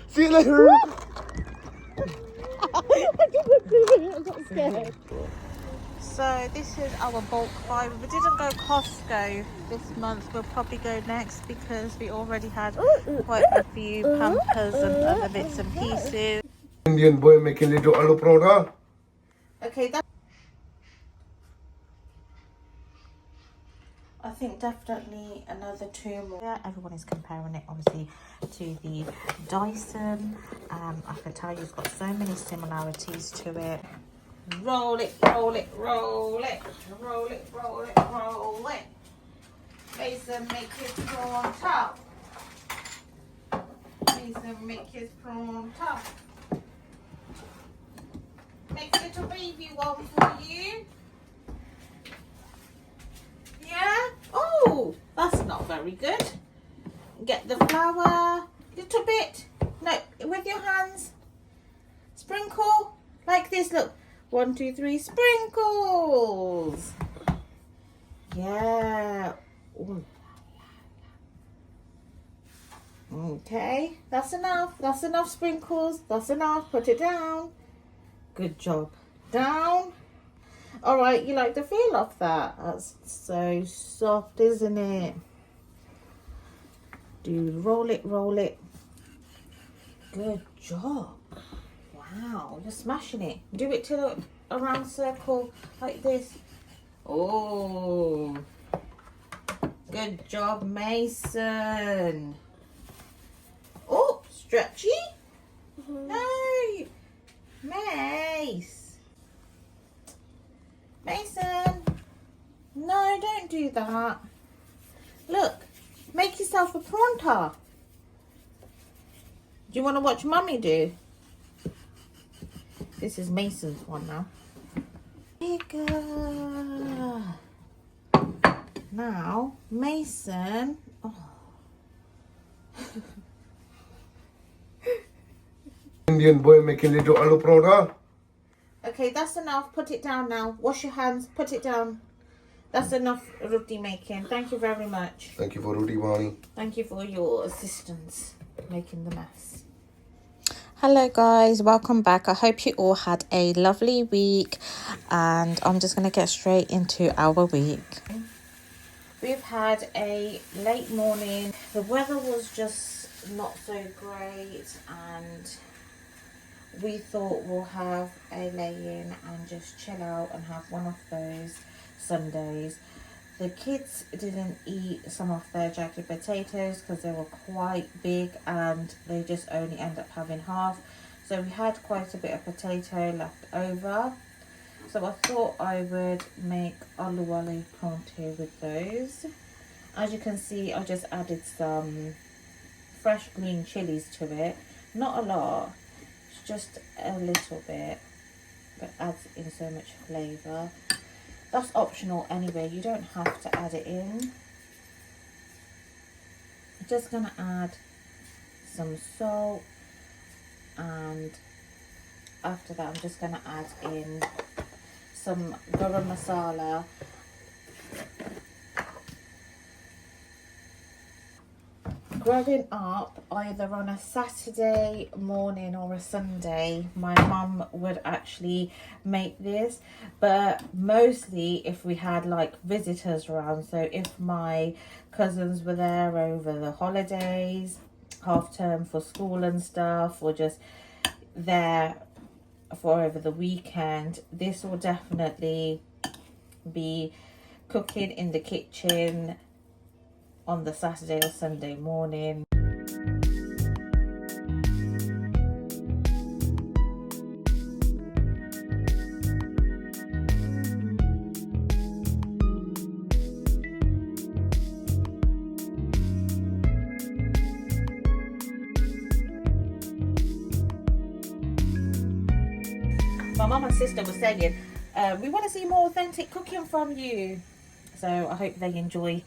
See you later. I got scared. So this is our bulk buy. We didn't go Costco this month. We'll probably go next because we already had quite a few Pampers and other bits and pieces. Indian boy making little aloo paratha. Okay, that I think definitely another 2 more. Yeah, everyone is comparing it obviously to the Dyson. I can tell you've got so many similarities to it. Roll it, roll it, roll it, roll it, roll it, roll it. Mason, make his prawn top. Mason, make his prawn top. Make a little baby one for you. Yeah? Oh, that's not very good. Get the flour, little bit. No, with your hands. Sprinkle like this. Look, 1, 2, 3 sprinkles. Yeah. Ooh. Okay, that's enough. That's enough sprinkles. That's enough. Put it down. Good job. Down. All right, you like the feel of that? That's so soft, isn't it? Do roll it, roll it. Good job. Wow, you're smashing it. Do it to a round circle like this. Oh, good job, Mason. Oh, stretchy. No, Mace. Mason. No, don't do that. Look, make yourself a prawn tart. Do you want to watch Mummy do? This is Mason's one now. Bigger. Now, Mason. Oh. Indian boy making little aloo paratha. Okay, that's enough. Put it down now. Wash your hands. Put it down. That's enough roti making. Thank you very much. Thank you for roti, Vani. Thank you for your assistance making the mess. Hello guys, welcome back. I hope you all had a lovely week and I'm just going to get straight into our week. We've had a late morning. The weather was just not so great and we thought we'll have a lay-in and just chill out and have one of those Sundays. The kids didn't eat some of their jagged potatoes because they were quite big and they just only end up having half. So we had quite a bit of potato left over. So I thought I would make aloo wali paratha with those. As you can see, I just added some fresh green chilies to it. Not a lot, just a little bit, but adds in so much flavour. That's optional anyway, you don't have to add it in. I'm just going to add some salt and after that I'm just going to add in some garam masala. Growing up, either on a Saturday morning or a Sunday, my mum would actually make this, but mostly if we had like visitors around. So if my cousins were there over the holidays, half term for school and stuff, or just there for over the weekend, this will definitely be cooking in the kitchen on the Saturday or Sunday morning. My mum and sister were saying, we want to see more authentic cooking from you. So I hope they enjoy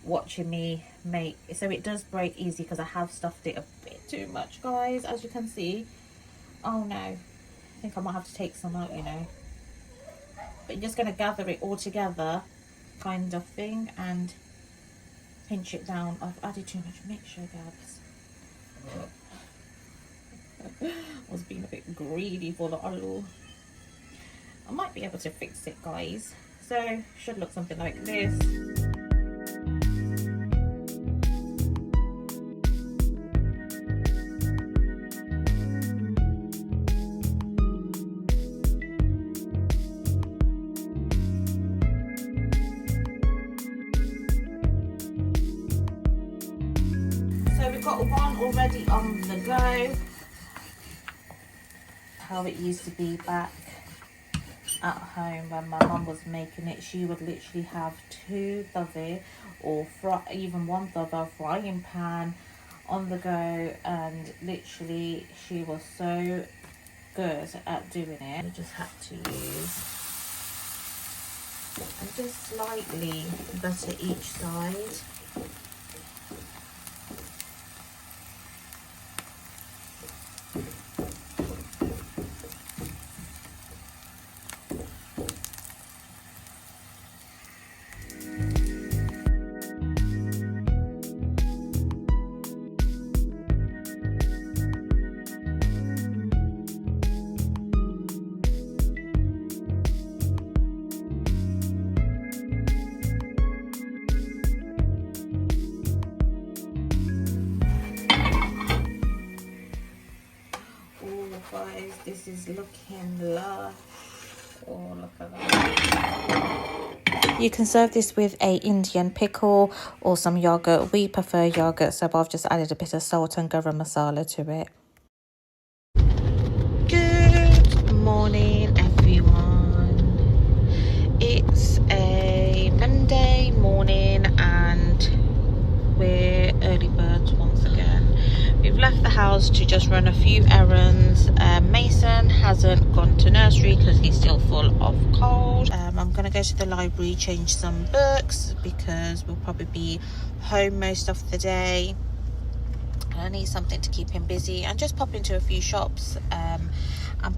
watching me make. So it does break easy because I have stuffed it a bit too much, guys, as you can see. Oh no, I think I might have to take some out, you know. But you're just going to gather it all together kind of thing and pinch it down. I've added too much mixture, Gabs. was being a bit greedy for the alu. I might be able to fix it, guys. So should look something like this. So we've got one already on the go. How it used to be back at home when my mum was making it. She would literally have 2 tawe or even 1 tawa frying pan on the go, and literally she was so good at doing it. You just had to use and just slightly butter each side. Guys, this is looking lush. Oh, look at that. You can serve this with a Indian pickle or some yogurt. We prefer yogurt, so I've just added a bit of salt and garam masala to it. Good morning, everyone. It's a Monday morning and we're early birds once again. We've left the house to just run a few errands. Mason hasn't gone to nursery because he's still full of cold. I'm going to go to the library, change some books because we'll probably be home most of the day. I need something to keep him busy and just pop into a few shops and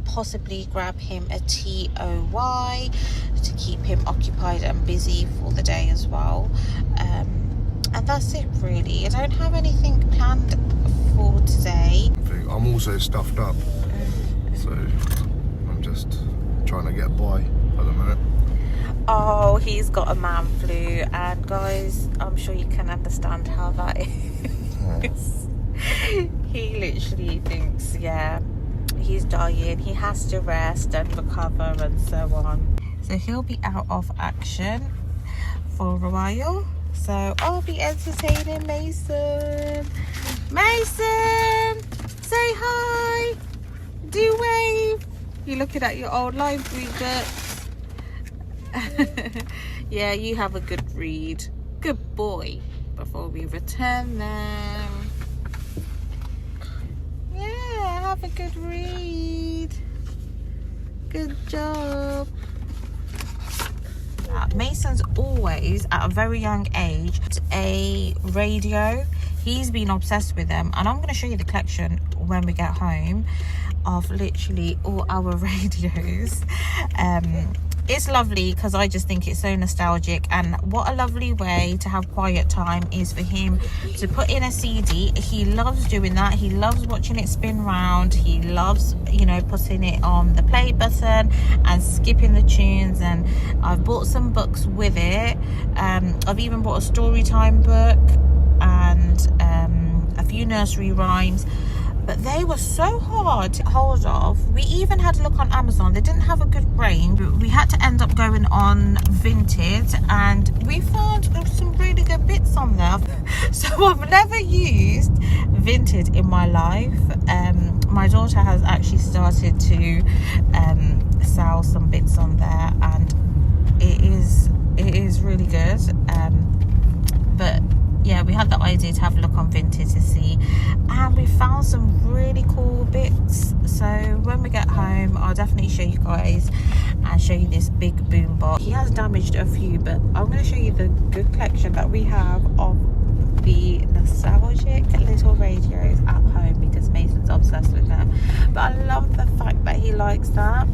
possibly grab him a TOY to keep him occupied and busy for the day as well. And that's it really. I don't have anything planned for today. I'm also stuffed up, so I'm just trying to get by at the minute. Oh, he's got a man flu, and guys, I'm sure you can understand how that is. He literally thinks, yeah, he's dying, he has to rest and recover and so on. So he'll be out of action for a while. So I'll be entertaining Mason. Mason, say hi. Do wave. You're looking at your old library books. Yeah, you have a good read. Good boy. Before we return them. Yeah, have a good read. Good job. Mason's always, at a very young age, a radio. He's been obsessed with them, and I'm going to show you the collection when we get home of literally all our radios. It's lovely because I just think it's so nostalgic, and what a lovely way to have quiet time is for him to put in a CD. He loves doing that. He loves watching it spin round. He loves, you know, putting it on the play button and skipping the tunes. And I've bought some books with it. I've even bought a story time book and a few nursery rhymes. But they were so hard to hold of. We even had a look on Amazon. They didn't have a good range. We had to end up going on Vinted, and we found some really good bits on there. So I've never used Vinted in my life. My daughter has actually started to sell some bits on there, and it is really good. But yeah, we had the idea to have a look on Vinted to see, and we found some really cool bits. So when we get home, I'll definitely show you guys and show you this big boom box. He has damaged a few, but I'm going to show you the good collection that we have of the nostalgic little radios at home because Mason's obsessed with them. But I love the fact that he likes that,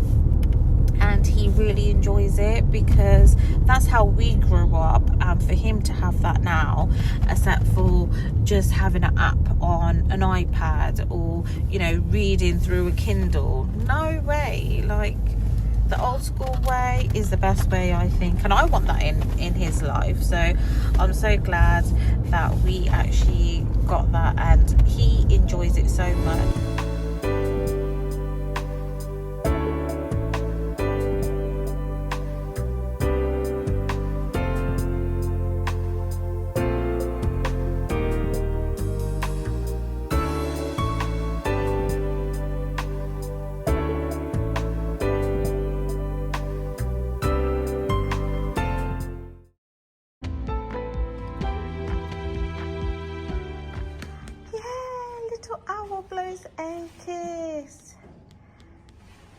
and he really enjoys it, because that's how we grew up, and for him to have that now, except for just having an app on an iPad, or you know, reading through a Kindle, no way. Like, the old school way is the best way, I think, and I want that in his life. So I'm so glad that we actually got that, and he enjoys it so much. Little owl blows a kiss.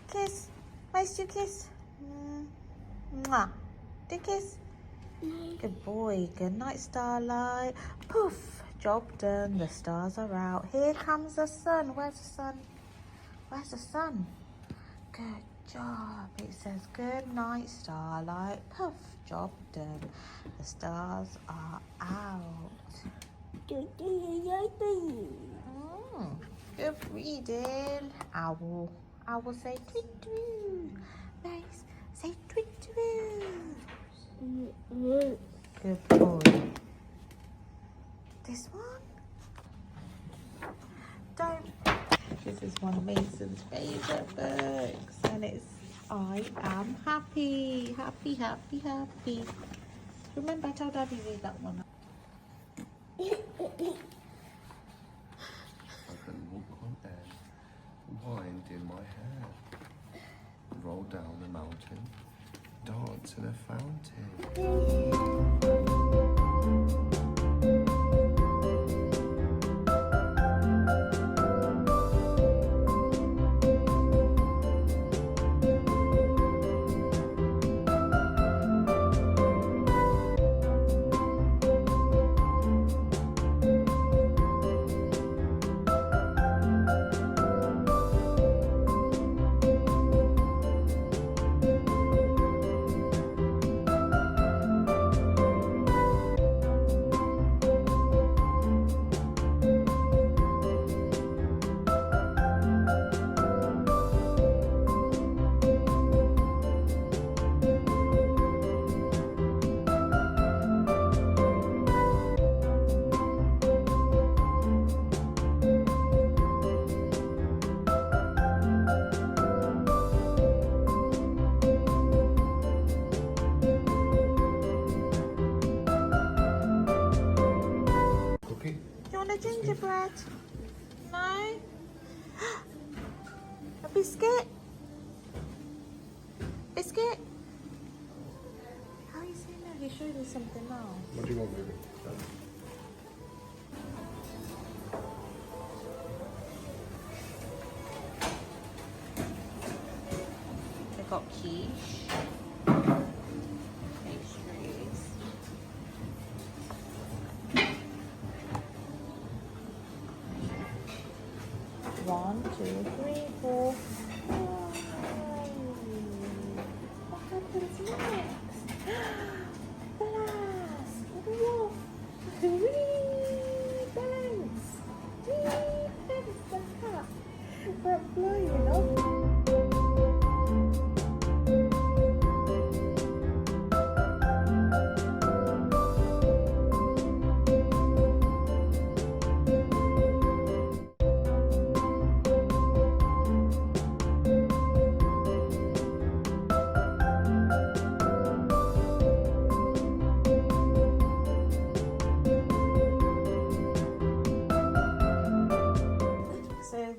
Kiss. Where's your kiss? Mwah. Do kiss. Good boy. Good night, Starlight. Poof. Job done. The stars are out. Here comes the sun. Where's the sun? Where's the sun? Good job. It says good night, Starlight. Poof. Job done. The stars are out. Good reading. Owl. Owl say tweet tweet. Nice. Say tweet tweet. Good boy. This one? Don't. This is one of Mason's favourite books, and it's I Am Happy. Happy, happy, happy. Remember, I told Daddy read that one. I can walk on air, wind in my hair, roll down a mountain, dance in a fountain. Gingerbread? No? A biscuit? Biscuit? How are you saying that? He showed me something now. What do you want, baby? They got quiche. Pastries. One, two, three, four. What happens next? Balance! Woof! Balance! Balance! The cat! We're flying up.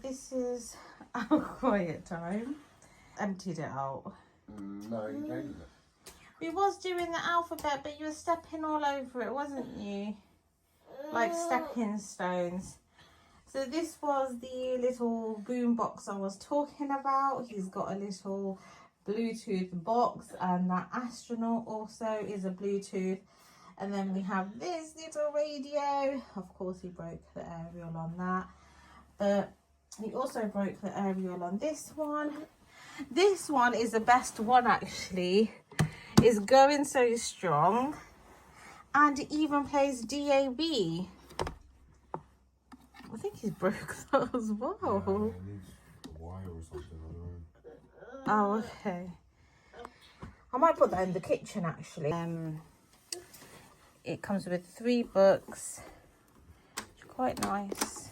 This is our quiet time. Emptied it out. No, you gave it. We was doing the alphabet, but you were stepping all over it, wasn't you? Like stepping stones. So this was the little boom box I was talking about. He's got a little Bluetooth box, and that astronaut also is a Bluetooth. And then we have this little radio. Of course, he broke the aerial on that, but he also broke the aerial on this one. This one is the best one actually. It's going so strong. And it even plays DAB. I think he's broke that as well. Yeah, it needs a wire or something, I don't know. Oh, okay. I might put that in the kitchen actually. It comes with 3 books. It's quite nice.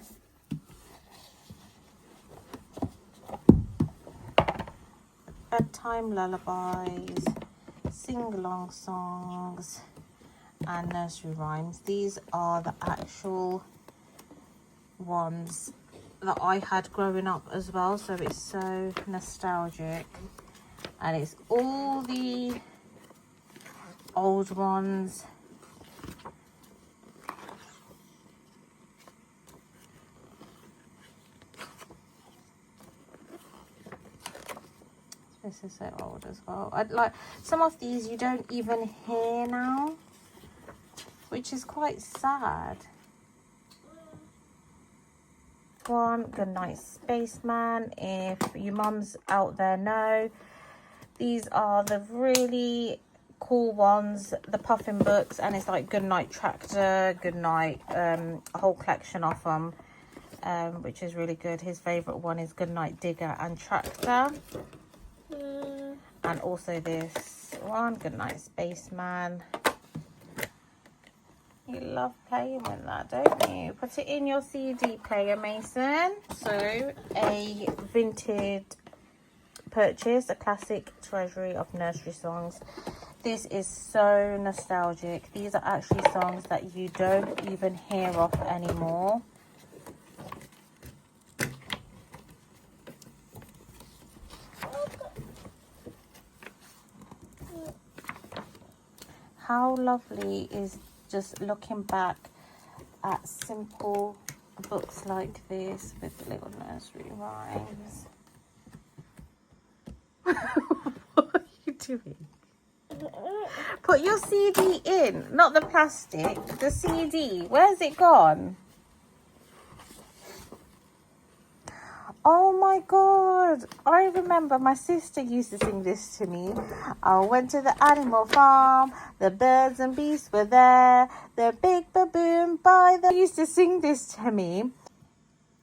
Bedtime lullabies, sing-along songs, and nursery rhymes. These are the actual ones that I had growing up as well, so it's so nostalgic. And it's all the old ones. This is so old as well. I'd like some of these you don't even hear now, which is quite sad. One, Good Night Spaceman. If your mums out there know, these are the really cool ones, the puffin books, and it's like Good Night Tractor, Good Night, a whole collection of them, which is really good. His favourite one is Good Night Digger and Tractor. And also this one, Good Night Spaceman. You love playing with that, don't you? Put it in your CD player, Mason. So, a vintage purchase, a classic treasury of nursery songs. This is so nostalgic. These are actually songs that you don't even hear of anymore. How lovely is just looking back at simple books like this with little nursery rhymes. What are you doing? Put your CD in, not the plastic, the CD. Where's it gone? Oh my God, I remember my sister used to sing this to me. I went to the animal farm, the birds and beasts were there, the big baboon by the... used to sing this to me.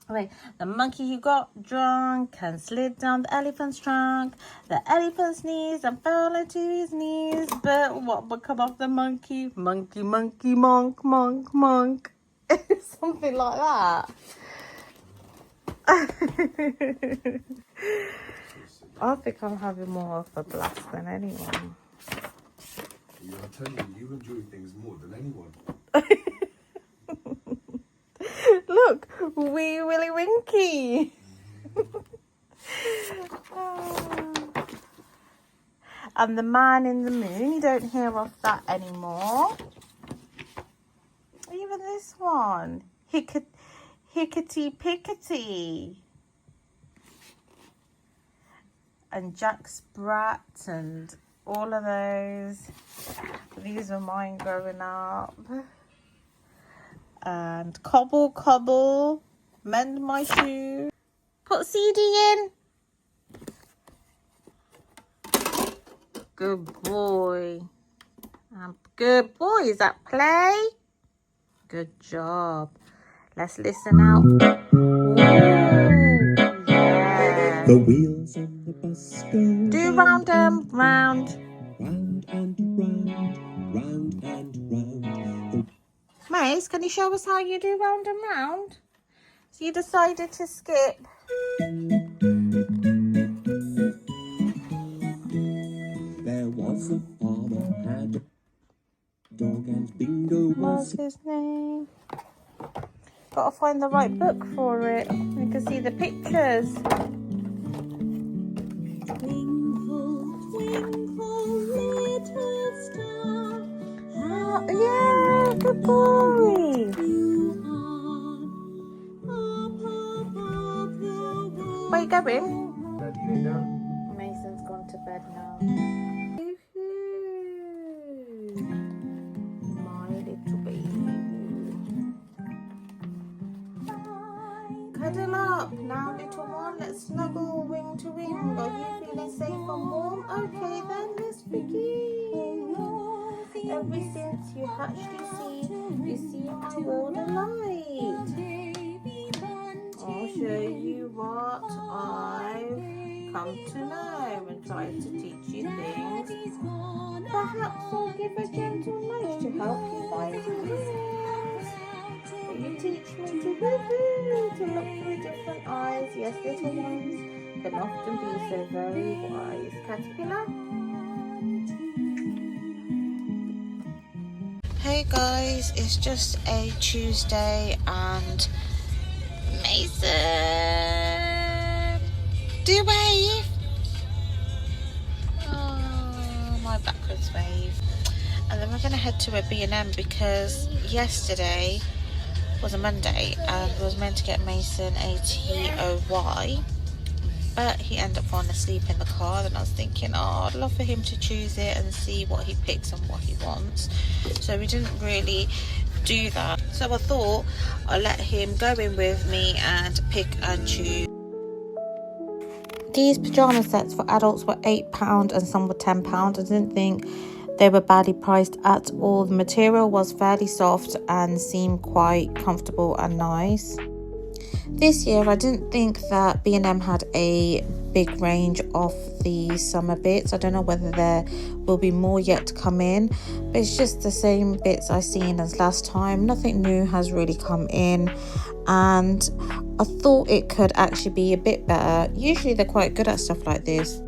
Wait, the monkey who got drunk and slid down the elephant's trunk. The elephant sneezed and fell into his knees. But what become of the monkey? Monkey, monkey, monk, monk, monk. Something like that. I think I'm having more of a blast than anyone. Yeah, I tell you, you enjoy things more than anyone. Look, wee Willy Winky. And the Man in the Moon, you don't hear of that anymore. Even this one, Hickety Pickety. And Jack Sprat and all of those. These were mine growing up. And Cobble Cobble, Mend My Shoe. Put CD in. Good boy. Good boy. Is that play? Good job. Let's listen out. Ooh, yeah. The wheels on the bus go Do round and round. round and round, round and round. Mace, can you show us how you do round and round? So you decided to skip. There was a farmer had a dog and Bingo What's was his name? Gotta find the right book for it. You can see the pictures. Twinkle, twinkle, little star. How Yeah, good boy. you are. Up above the world. Where you going? Daddy, lay down. Mason's gone to bed now. My little baby. Cuddle up. Now, little one, let's snuggle wing to wing. Are you feeling safe and warm? Okay, then let's begin. Ever since you hatched, you see my world of light. I'll show you what I've come to know and try to teach you things. Perhaps I'll give a gentle nudge to help you find answers. But you teach me to woohoo, to look through different eyes. Yes, little ones can often be so very wise. Caterpillar? Hey guys, it's just a Tuesday and Mason, do you wave? Oh, my backwards wave. And then we're going to head to a B&M because yesterday was a Monday and was meant to get Mason a TOY, but he ended up falling asleep in the car. And I was thinking, oh, I'd love for him to choose it and see what he picks and what he wants. So we didn't really do that. So I thought I'll let him go in with me and pick and choose. These pyjama sets for adults were £8 and some were £10. I didn't think they were badly priced at all. The material was fairly soft and seemed quite comfortable and nice. This year I didn't think that B&M had a big range of the summer bits. I don't know whether there will be more yet to come in, but it's just the same bits I've seen as last time. Nothing new has really come in, and I thought it could actually be a bit better. Usually they're quite good at stuff like this.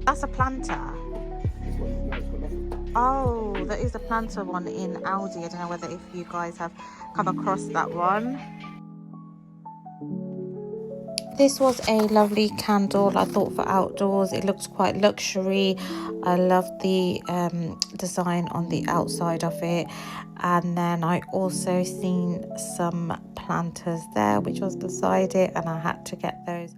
That's a planter. Oh, that is a planter one in Aldi. I don't know whether if you guys have come across that one. This was a lovely candle, I thought, for outdoors. It looked quite luxury. I loved the design on the outside of it. And then I also seen some planters there, which was beside it, and I had to get those.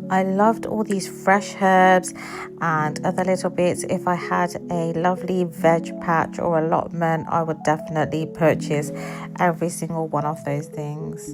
I loved all these fresh herbs and other little bits. If I had a lovely veg patch or allotment, I would definitely purchase every single one of those things.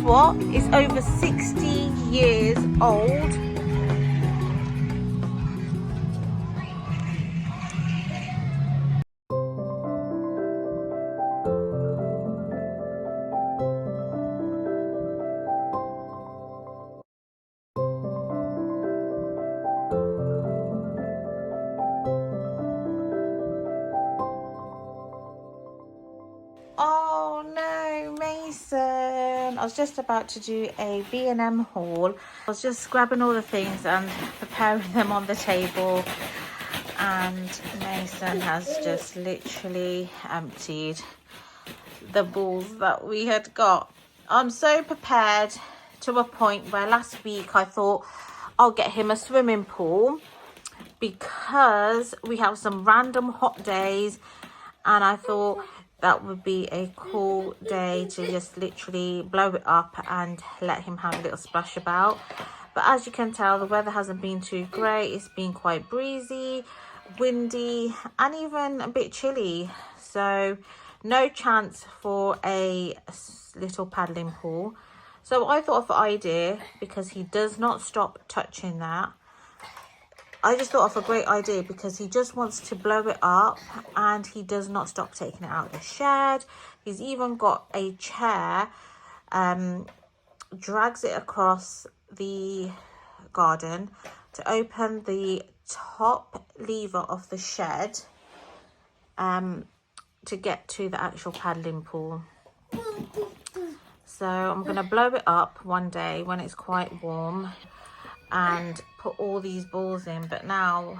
What is over 60 years old. Oh no, Mason. I was just about to do a B&M haul. I was just grabbing all the things and preparing them on the table, and Mason has just literally emptied the balls that we had got. I'm so prepared to a point where last week I thought I'll get him a swimming pool because we have some random hot days, and I thought that would be a cool day to just literally blow it up and let him have a little splash about. But as you can tell, the weather hasn't been too great. It's been quite breezy, windy, and even a bit chilly. So no chance for a little paddling pool. So I thought of an idea, because he does not stop touching that. I just thought of a great idea because he just wants to blow it up and he does not stop taking it out of the shed. He's even got a chair, drags it across the garden to open the top lever of the shed to get to the actual paddling pool. So I'm going to blow it up one day when it's quite warm and put all these balls in, but now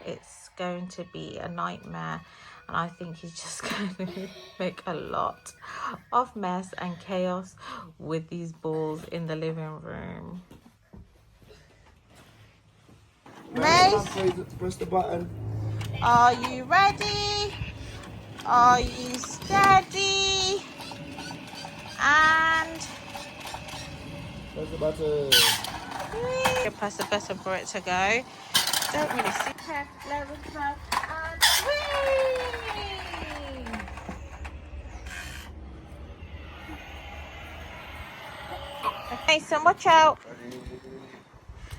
it's going to be a nightmare, and I think he's just going to make a lot of mess and chaos with these balls in the living room. Mace, Press the button. are you ready? Are you steady? And Press the button. you press the button for it to go. Don't really see. 10, 11, 12, and whee! Mason, watch out.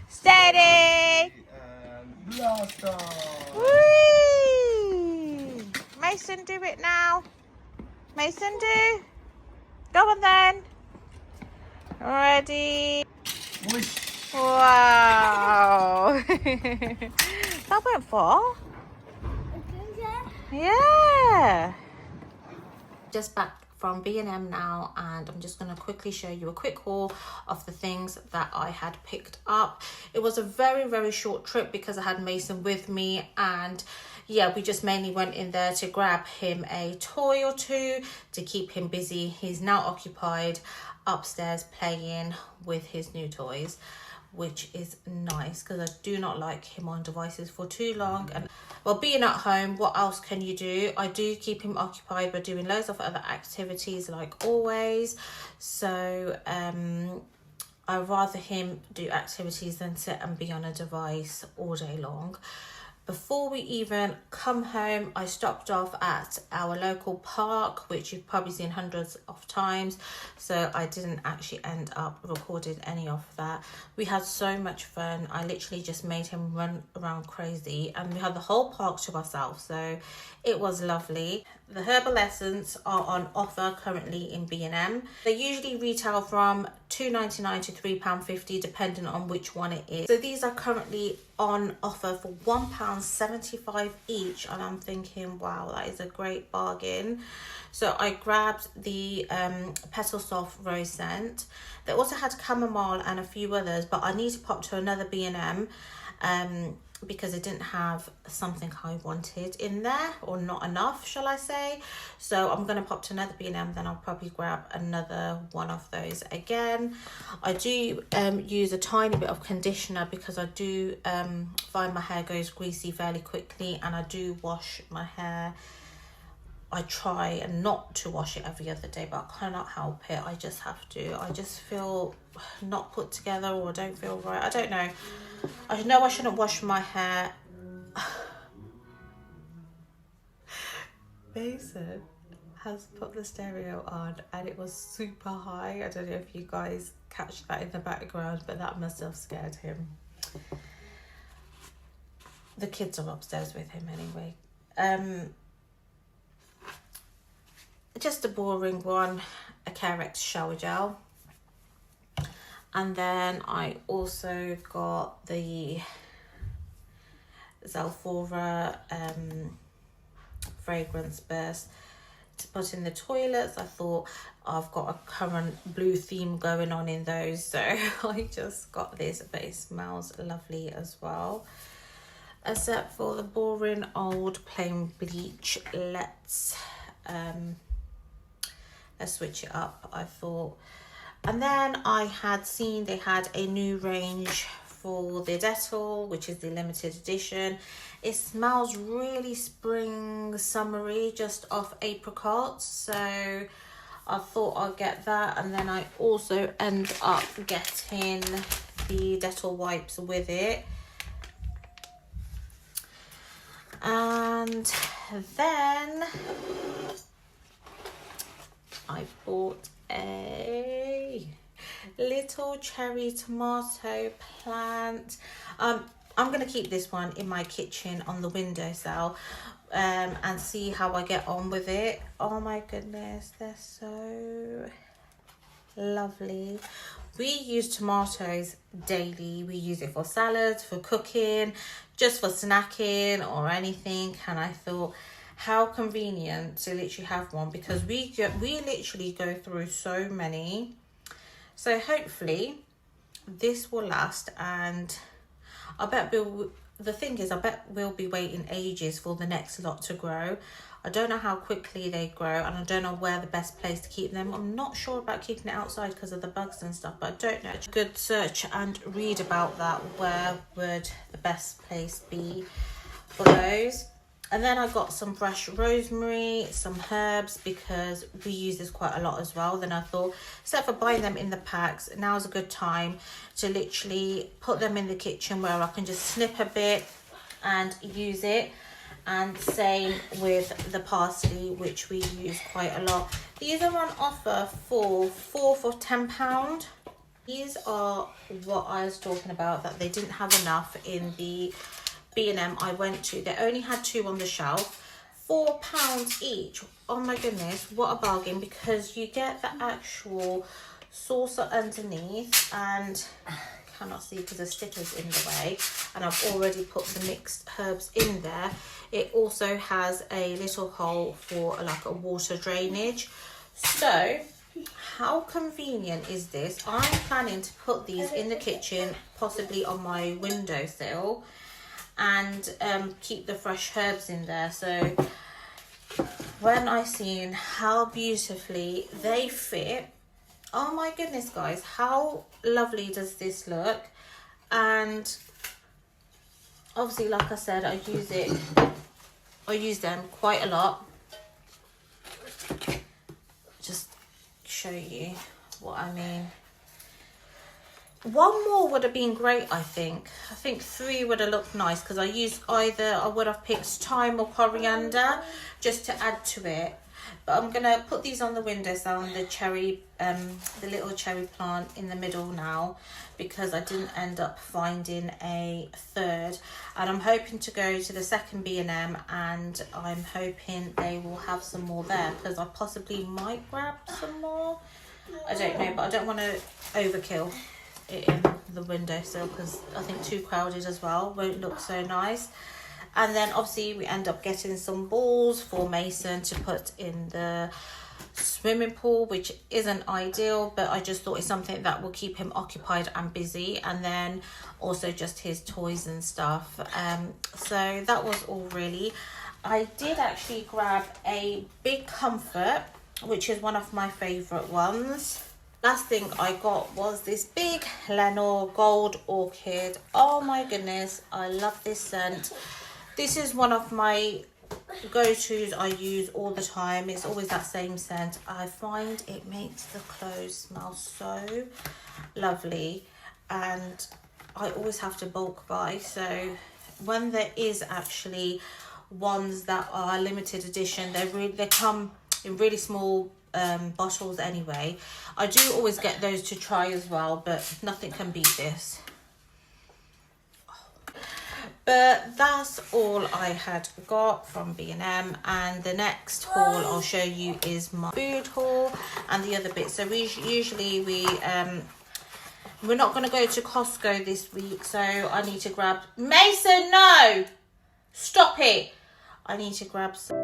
Steady. And blast off. Whee! Mason, do it now. Mason, do. Go on then. Ready. Whoosh. Wow. That went far. Yeah. Just back from B&M now, and I'm just going to quickly show you a quick haul of the things that I had picked up. It was a very short trip because I had Mason with me, and yeah, we just mainly went in there to grab him a toy or two to keep him busy. He's now occupied upstairs playing with his new toys, which is nice because I do not like him on devices for too long. And well, being at home, what else can you do? I do keep him occupied by doing loads of other activities like always. So I'd rather him do activities than sit and be on a device all day long. Before we even come home, I stopped off at our local park, which you've probably seen hundreds of times. So I didn't actually end up recording any of that. We had so much fun. I literally just made him run around crazy, and we had the whole park to ourselves. So it was lovely. The herbal essence are on offer currently in B&M. They usually retail from £2.99 to £3.50 depending on which one it is. So these are currently on offer for £1.75 each, and I'm thinking, wow, that is a great bargain. So I grabbed the Petal Soft Rose scent. They also had chamomile and a few others, but I need to pop to another B&M because it didn't have something I wanted in there, or not enough, shall I say. So I'm going to pop to another B&M, then I'll probably grab another one of those again. I do use a tiny bit of conditioner because I do find my hair goes greasy fairly quickly, and I do wash my hair. I try not to wash it every other day, but I cannot help it. I just have to. I just feel not put together, or don't feel right. I don't know. I know I shouldn't wash my hair. Mason has put the stereo on and it was super high. I don't know if you guys catch that in the background, but that must have scared him. The kids are upstairs with him anyway. Just a boring one, a Carex shower gel. And then I also got the Zalfora fragrance burst to put in the toilets. I thought I've got a current blue theme going on in those, so I just got this, but it smells lovely as well. Except for the boring old plain bleach, let's switch it up. I thought And then I had seen they had a new range for the Dettol, which is the limited edition. It smells really spring summery, just off apricots, so I thought I'd get that. And then I also end up getting the Dettol wipes with it. And then I bought a little cherry tomato plant. I'm going to keep this one in my kitchen on the windowsill and see how I get on with it. Oh my goodness, they're so lovely. We use tomatoes daily. We use it for salads, for cooking, just for snacking or anything. And I thought, how convenient to literally have one, because we literally go through so many. So hopefully this will last, and I bet the thing is, I bet we'll be waiting ages for the next lot to grow. I don't know how quickly they grow, and I don't know where the best place to keep them. I'm not sure about keeping it outside because of the bugs and stuff, but I don't know. Good search and read about that. Where would the best place be for those? And then I got some fresh rosemary, some herbs, because we use this quite a lot as well. Then I thought, instead of buying them in the packs, now's a good time to literally put them in the kitchen where I can just snip a bit and use it. And same with the parsley, which we use quite a lot. These are on offer for £4 for £10. These are what I was talking about, that they didn't have enough in the B&M I went to. They only had 2 on the shelf. £4 each. Oh my goodness, what a bargain, because you get the actual saucer underneath, and cannot see because the sticker's in the way, and I've already put the mixed herbs in there. It also has a little hole for like a water drainage. So how convenient is this? I'm planning to put these in the kitchen, possibly on my windowsill, and keep the fresh herbs in there. So when I seen how beautifully they fit, oh my goodness guys, how lovely does this look? And obviously, like I said, I use them quite a lot. Just show you what I mean. One more would have been great, I think. I think 3 would have looked nice, because I would have picked thyme or coriander just to add to it. But I'm gonna put these on the windowsill, and the little cherry plant in the middle now, because I didn't end up finding a third. And I'm hoping to go to the second B&M, and I'm hoping they will have some more there, because I possibly might grab some more. I don't know, but I don't want to overkill it in the windowsill, because I think too crowded as well won't look so nice. And then obviously we end up getting some balls for Mason to put in the swimming pool, which isn't ideal, but I just thought it's something that will keep him occupied and busy. And then also just his toys and stuff. So that was all really. I did actually grab a big comfort, which is one of my favorite ones. Last thing I got was this big Lenore Gold Orchid. Oh my goodness, I love this scent. This is one of my go-tos. I use all the time. It's always that same scent. I find it makes the clothes smell so lovely, and I always have to bulk buy. So when there is actually ones that are limited edition, they come in really small bottles anyway. I do always get those to try as well, but nothing can beat this. But that's all I had got from B&M, and the next haul I'll show you is my food haul and the other bits. So usually we're not going to go to Costco this week, so I need to grab Mason. No, stop it! I need to grab some.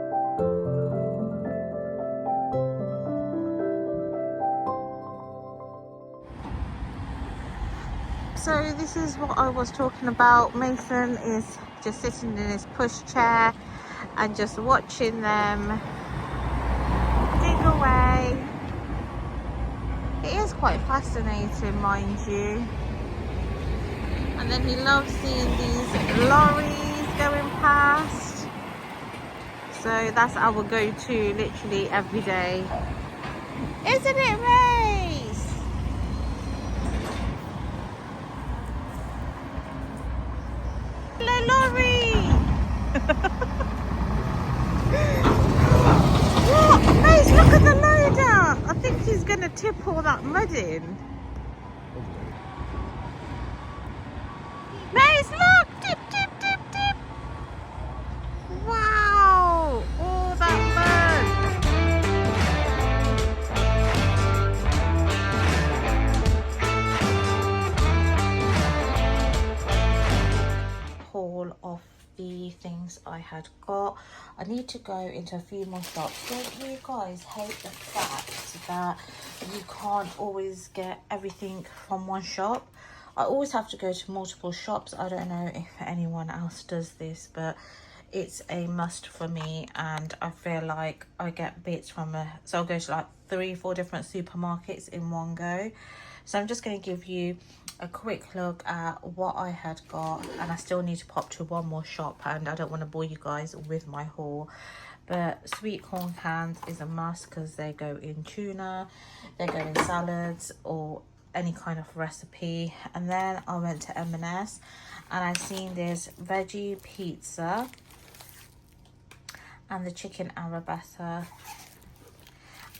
So this is what I was talking about. Mason is just sitting in his pushchair and just watching them dig away. It is quite fascinating, mind you. And then he loves seeing these lorries going past. So that's our go-to literally every day. Isn't it, Mace? Hello, lorry! What? Mace, look at the loader! I think he's going to tip all that mud in. Mace, look! Tip, tip, tip, tip! Wow! All that mud! Haul of the things I had got. I need to go into a few more shops. Don't you guys hate the fact that you can't always get everything from one shop? I always have to go to multiple shops. I don't know if anyone else does this, but it's a must for me, and I feel like I get bits from so I'll go to like 3-4 different supermarkets in one go. So I'm just going to give you a quick look at what I had got, and I still need to pop to one more shop, and I don't want to bore you guys with my haul. But sweet corn cans is a must because they go in tuna, they go in salads or any kind of recipe. And then I went to M&S and I seen this veggie pizza and the chicken arrabbiata,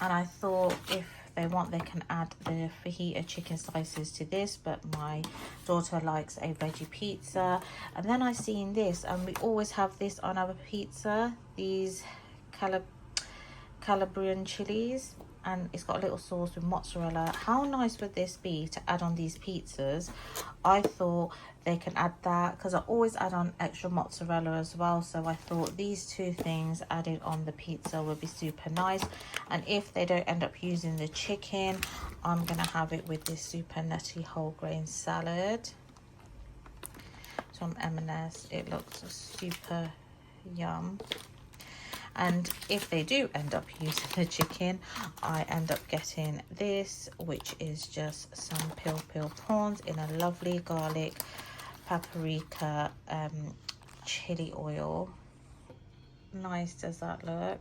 and I thought if they want they can add the fajita chicken slices to this, but my daughter likes a veggie pizza. And then I seen this, and we always have this on our pizza, these Calabrian chilies, and it's got a little sauce with mozzarella. How nice would this be to add on these pizzas? I thought they can add that because I always add on extra mozzarella as well, so I thought these two things added on the pizza would be super nice. And if they don't end up using the chicken, I'm gonna have it with this super nutty whole grain salad from M&S. It looks super yum. And if they do end up using the chicken, I end up getting this, which is just some pil prawns in a lovely garlic paprika chili oil. Nice, does that look?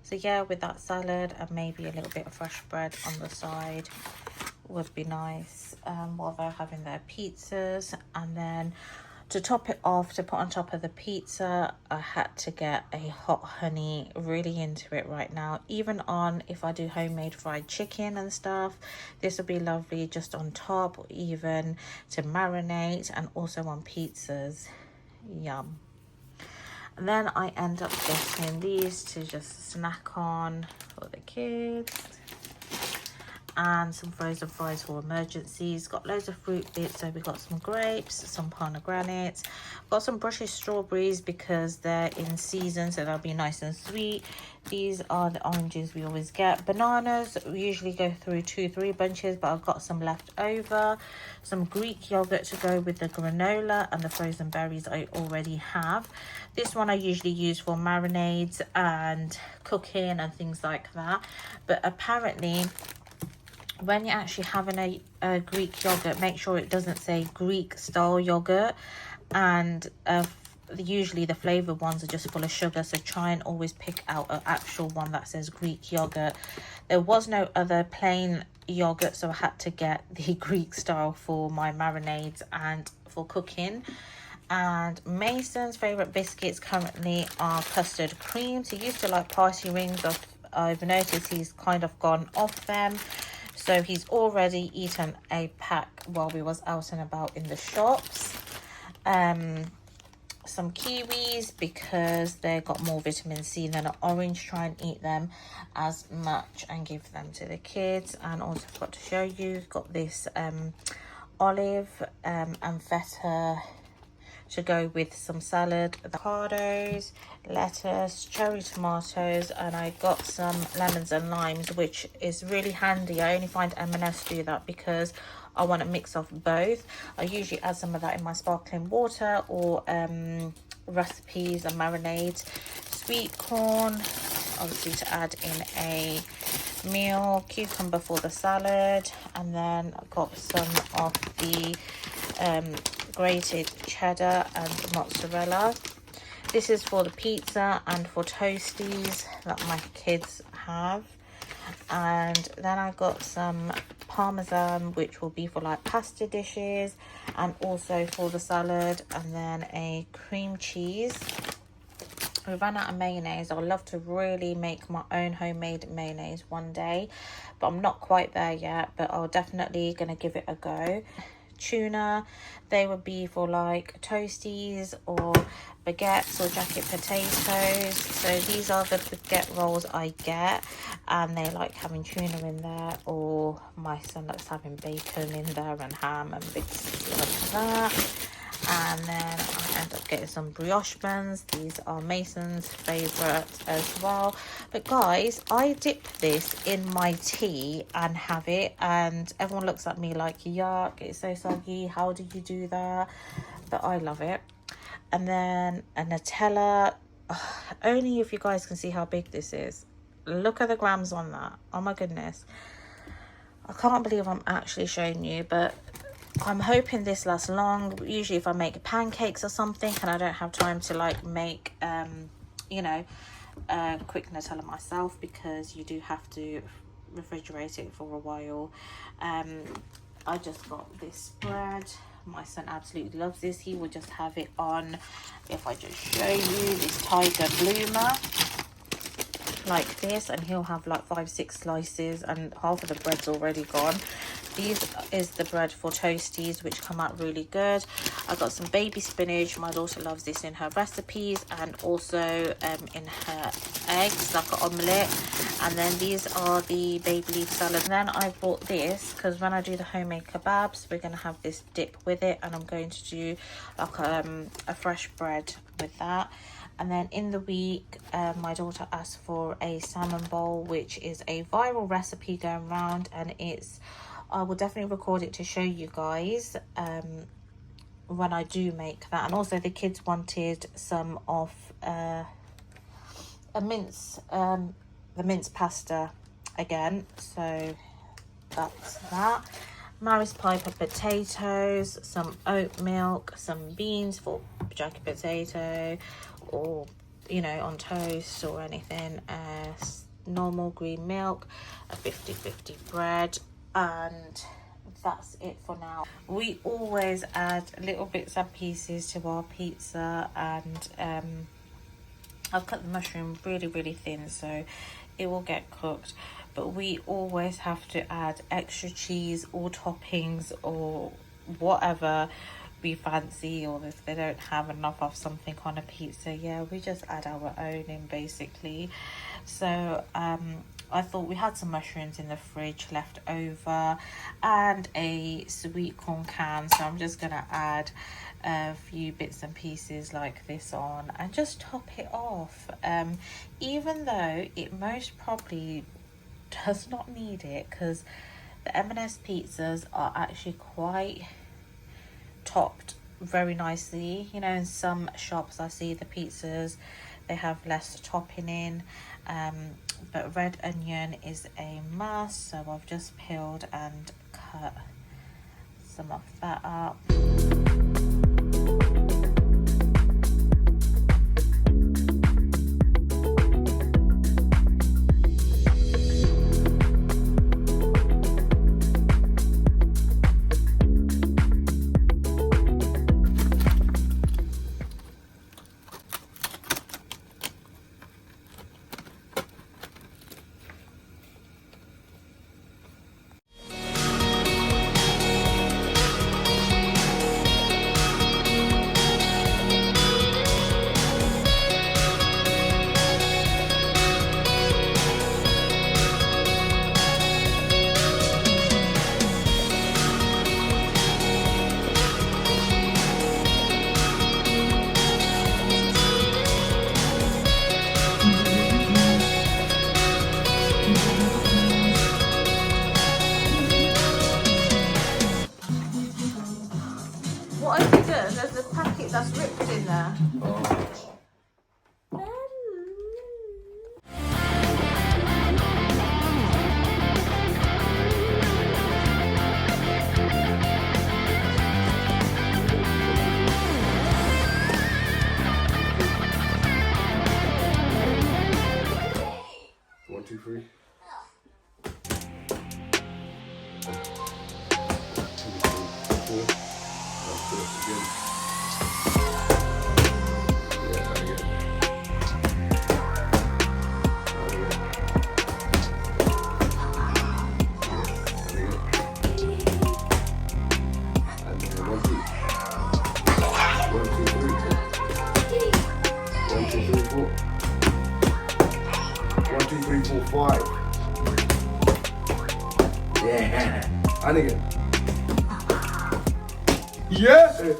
So yeah, with that salad and maybe a little bit of fresh bread on the side would be nice while they're having their pizzas. And then to top it off, to put on top of the pizza, I had to get a hot honey. Really into it right now. Even on, if I do homemade fried chicken and stuff, this would be lovely just on top, or even to marinate, and also on pizzas. Yum. And then I end up getting these to just snack on for the kids. And some frozen fries for emergencies. Got loads of fruit bits, so we got some grapes, some pomegranates, got some Brussels strawberries because they're in season, so they'll be nice and sweet. These are the oranges we always get. Bananas, we usually go through 2-3 bunches, but I've got some left over. Some Greek yogurt to go with the granola, and the frozen berries I already have. This one I usually use for marinades and cooking and things like that, but apparently when you're actually having a Greek yogurt, make sure it doesn't say Greek style yogurt, and usually the flavored ones are just full of sugar, so try and always pick out an actual one that says Greek yogurt. There was no other plain yogurt, so I had to get the Greek style for my marinades and for cooking. And Mason's favorite biscuits currently are custard creams. He used to like party rings. I've noticed he's kind of gone off them. So he's already eaten a pack while we was out and about in the shops. Some kiwis because they got more vitamin C than an orange. Try and eat them as much and give them to the kids. And also forgot to show you, got this olive and feta to go with some salad, avocados, lettuce, cherry tomatoes, and I got some lemons and limes, which is really handy. I only find M&S do that because I want to mix off both. I usually add some of that in my sparkling water or recipes and marinades. Sweet corn, obviously to add in a meal, cucumber for the salad, and then I got some of the grated cheddar and mozzarella. This is for the pizza and for toasties that my kids have. And then I got some parmesan, which will be for like pasta dishes and also for the salad, and then a cream cheese. We ran out of mayonnaise. I would love to really make my own homemade mayonnaise one day, but I'm not quite there yet, but I'm definitely gonna give it a go. Tuna, they would be for like toasties or baguettes or jacket potatoes. So these are the baguette rolls I get, and they like having tuna in there, or my son likes having bacon in there and ham and bits like that. And then I end up getting some brioche buns. These are Mason's favourite as well. But guys, I dip this in my tea and have it, and everyone looks at me like, yuck, it's so soggy, how do you do that? But I love it. And then a Nutella. Only if you guys can see how big this is. Look at the grams on that. Oh my goodness. I can't believe I'm actually showing you, but I'm hoping this lasts long. Usually if I make pancakes or something and I don't have time to like make you know, quick Nutella myself, because you do have to refrigerate it for a while. I just got this bread. My son absolutely loves this. He will just have it on, if I just show you, this tiger bloomer like this, and he'll have like 5-6 slices and half of the bread's already gone. These is the bread for toasties, which come out really good. I got some baby spinach. My daughter loves this in her recipes, and also in her eggs, like an omelette. And then these are the baby leaf salad. And then I bought this because when I do the homemade kebabs, we're going to have this dip with it, and I'm going to do like a fresh bread with that. And then in the week, my daughter asked for a salmon bowl, which is a viral recipe going around, and I will definitely record it to show you guys when I do make that. And also the kids wanted some of the mince pasta again, so that's that. Maris Piper potatoes, some oat milk, some beans for jacket potato, or you know, on toast or anything, normal green milk, a 50/50 bread, and that's it for now. We always add little bits and pieces to our pizza, and I've cut the mushroom really thin so it will get cooked, but we always have to add extra cheese or toppings or whatever we fancy, or if they don't have enough of something on a pizza, yeah, we just add our own in basically. So I thought we had some mushrooms in the fridge left over and a sweet corn can, so I'm just gonna add a few bits and pieces like this on and just top it off, even though it most probably does not need it, because the M&S pizzas are actually quite topped very nicely. You know, in some shops I see the pizzas, they have less topping in, but red onion is a must, so I've just peeled and cut some of that up. What have you done? There's a packet that's ripped in there. Oh. And again. Yeah!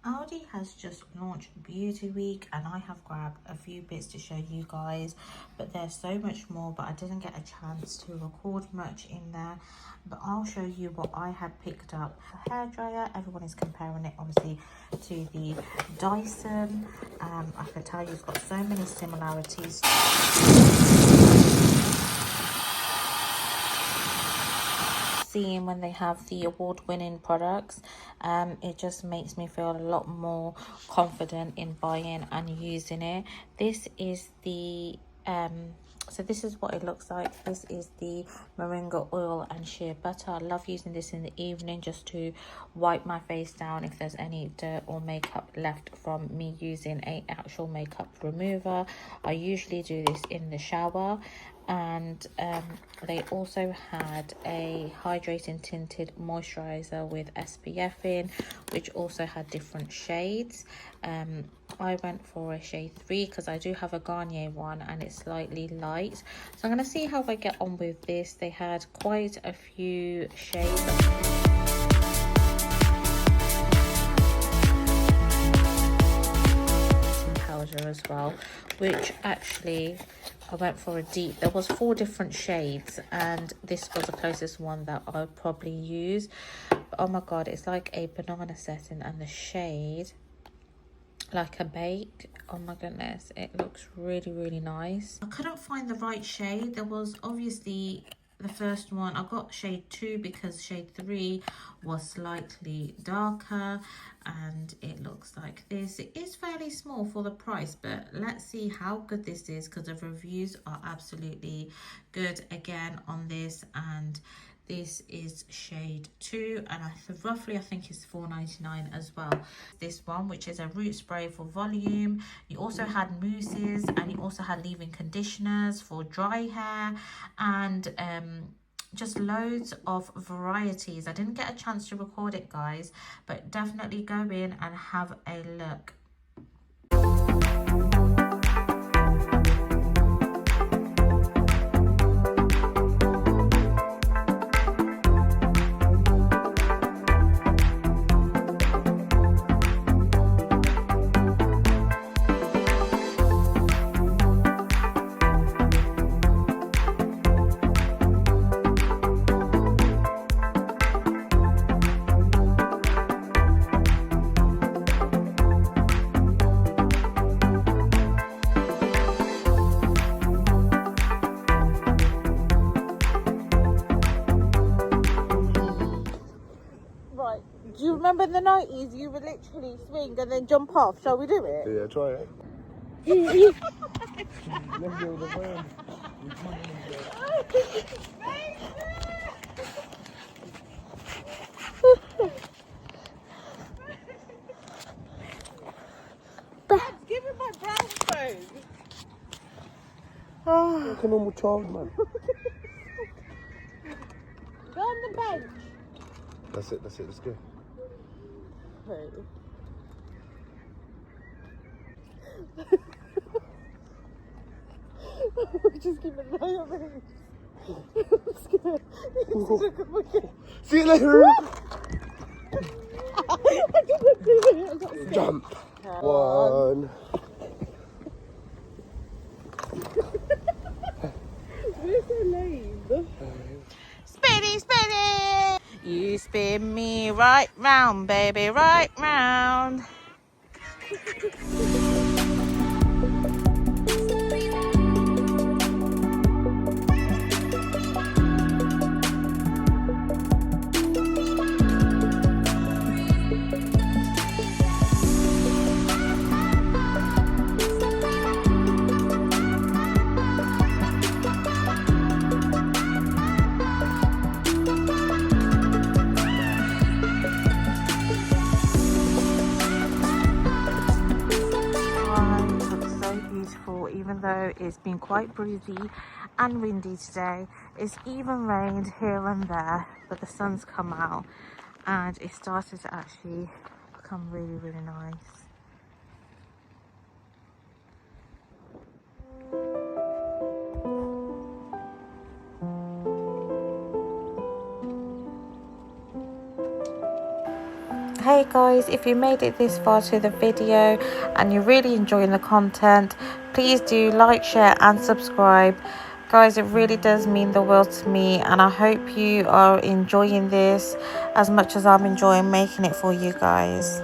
Aldi has just launched Beauty Week and I have grabbed a few bits to show you guys, but there's so much more, but I didn't get a chance to record much in there. But I'll show you what I had picked up. The hairdryer, everyone is comparing it obviously to the Dyson. I can tell you it's got so many similarities. Seeing when they have the award-winning products, it just makes me feel a lot more confident in buying and using it. This is the so this is what it looks like. This is the moringa oil and shea butter. I love using this in the evening just to wipe my face down if there's any dirt or makeup left from me using a actual makeup remover. I usually do this in the shower. And they also had a hydrating tinted moisturizer with SPF in, which also had different shades. I went for a shade 3 because I do have a Garnier one and it's slightly light, so I'm going to see how I get on with this. They had quite a few shades powder as well, which actually I went for a deep. There was 4 different shades and this was the closest one that I'd probably use. But oh my god, it's like a banana setting and the shade like a bake. Oh my goodness, it looks really nice. I couldn't find the right shade. There was obviously the first one. I got shade 2 because shade 3 was slightly darker and it looks like this. It is fairly small for the price, but let's see how good this is because the reviews are absolutely good again on this. And this is shade 2 and roughly I think it's $4.99 as well. This one, which is a root spray for volume. You also had mousses and you also had leave-in conditioners for dry hair and just loads of varieties. I didn't get a chance to record it, guys, but definitely go in and have a look. Do you remember in the 90s you would literally swing and then jump off? Shall we do it? Yeah, try it. Let's go the van. Give me my brown phone. Like a normal child, man. Go on the bench. That's it, let's go. Just keep an eye on me. I'm scared. Look at my kid. See you later. I didn't do it. I got scared. Jump. 1. We're so lame. Spinny, spinny. You spin me right round, baby, right round. Even though it's been quite breezy and windy today, it's even rained here and there, but the sun's come out and it started to actually become really nice. Hey guys, if you made it this far to the video and you're really enjoying the content, please do like, share and subscribe. Guys, it really does mean the world to me, and I hope you are enjoying this as much as I'm enjoying making it for you guys.